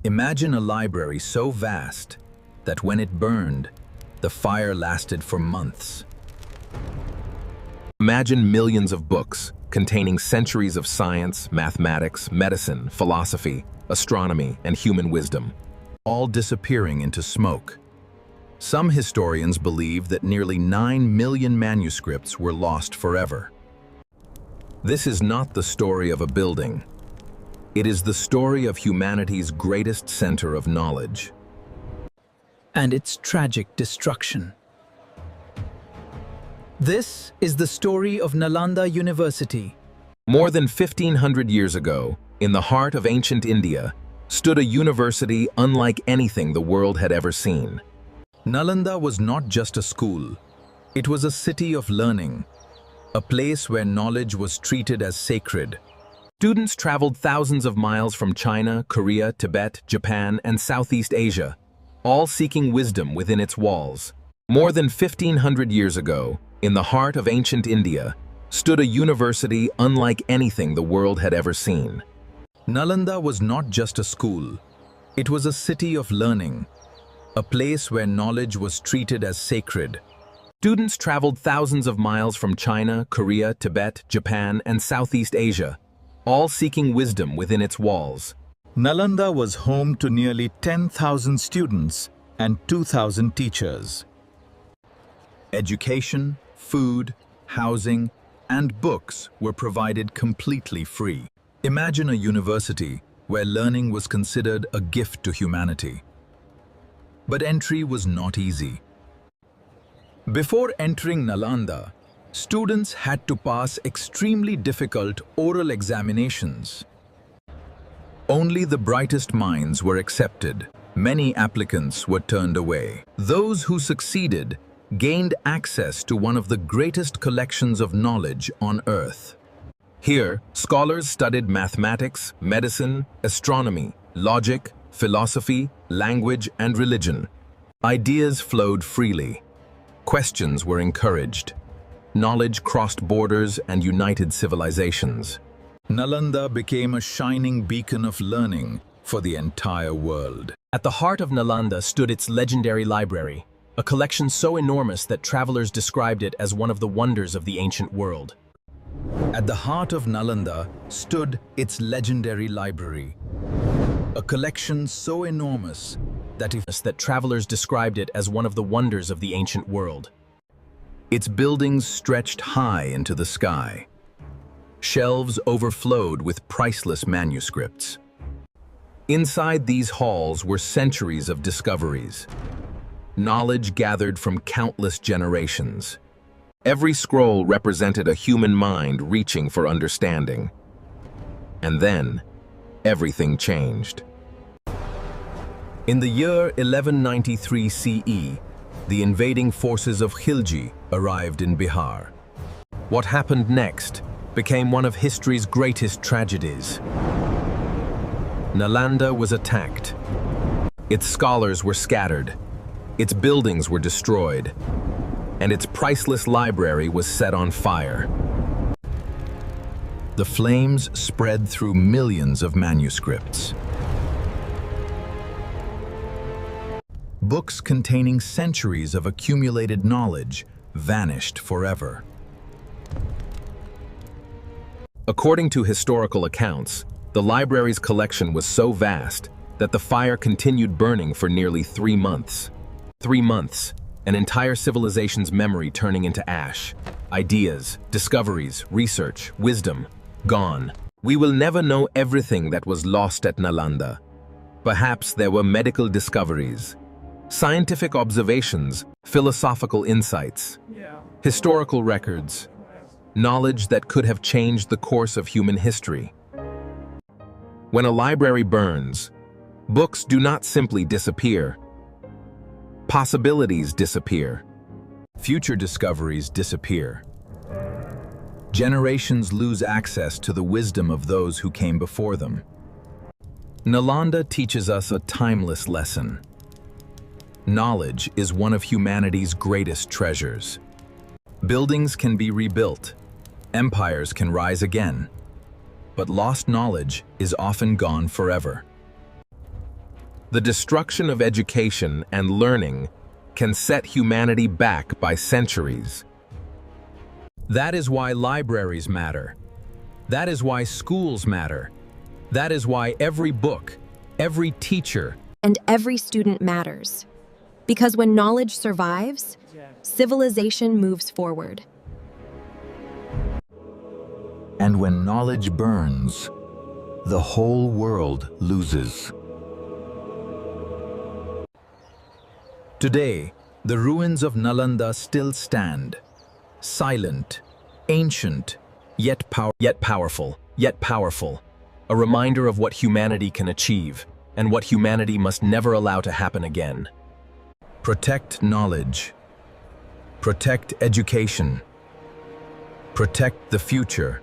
Imagine a library so vast that when it burned, the fire lasted for months. Imagine millions of books containing centuries of science, mathematics, medicine, philosophy, astronomy, and human wisdom, all disappearing into smoke. Some historians believe that nearly 9 million manuscripts were lost forever. This is not the story of a building. It is the story of humanity's greatest center of knowledge. And its tragic destruction. This is the story of Nalanda University. More than 1,500 years ago, in the heart of ancient India, stood a university unlike anything the world had ever seen. Nalanda was not just a school. It was a city of learning, a place where knowledge was treated as sacred. Students traveled thousands of miles from China, Korea, Tibet, Japan, and Southeast Asia, all seeking wisdom within its walls. More than 1,500 years ago, in the heart of ancient India, stood a university unlike anything the world had ever seen. Nalanda was not just a school. It was a city of learning, a place where knowledge was treated as sacred. Students traveled thousands of miles from China, Korea, Tibet, Japan, and Southeast Asia, all seeking wisdom within its walls. Nalanda was home to nearly 10,000 students and 2,000 teachers. Education, food, housing, and books were provided completely free. Imagine a university where learning was considered a gift to humanity. But entry was not easy. Before entering Nalanda, students had to pass extremely difficult oral examinations. Only the brightest minds were accepted. Many applicants were turned away. Those who succeeded gained access to one of the greatest collections of knowledge on Earth. Here, scholars studied mathematics, medicine, astronomy, logic, philosophy, language, and religion. Ideas flowed freely. Questions were encouraged. Knowledge crossed borders and united civilizations. Nalanda became a shining beacon of learning for the entire world. At the heart of Nalanda stood its legendary library, a collection so enormous that travelers described it as one of the wonders of the ancient world. At the heart of Nalanda stood its legendary library, a collection so enormous that travelers described it as one of the wonders of the ancient world. Its buildings stretched high into the sky. Shelves overflowed with priceless manuscripts. Inside these halls were centuries of discoveries, knowledge gathered from countless generations. Every scroll represented a human mind reaching for understanding. And then, everything changed. In the year 1193 CE, the invading forces of Khilji arrived in Bihar. What happened next became one of history's greatest tragedies. Nalanda was attacked. Its scholars were scattered. Its buildings were destroyed, and its priceless library was set on fire. The flames spread through millions of manuscripts. Books containing centuries of accumulated knowledge vanished forever. According to historical accounts, the library's collection was so vast that the fire continued burning for nearly 3 months. 3 months, an entire civilization's memory turning into ash. Ideas, discoveries, research, wisdom, gone. We will never know everything that was lost at Nalanda. Perhaps there were medical discoveries, scientific observations, philosophical insights, historical records, knowledge that could have changed the course of human history. When a library burns, books do not simply disappear. Possibilities disappear. Future discoveries disappear. Generations lose access to the wisdom of those who came before them. Nalanda teaches us a timeless lesson. Knowledge is one of humanity's greatest treasures. Buildings can be rebuilt. Empires can rise again. But lost knowledge is often gone forever. The destruction of education and learning can set humanity back by centuries. That is why libraries matter. That is why schools matter. That is why every book, every teacher, and every student matters. Because when knowledge survives, civilization moves forward. And when knowledge burns, the whole world loses. Today, the ruins of Nalanda still stand, silent, ancient, Yet powerful, a reminder of what humanity can achieve and what humanity must never allow to happen again. Protect knowledge. Protect education. Protect the future.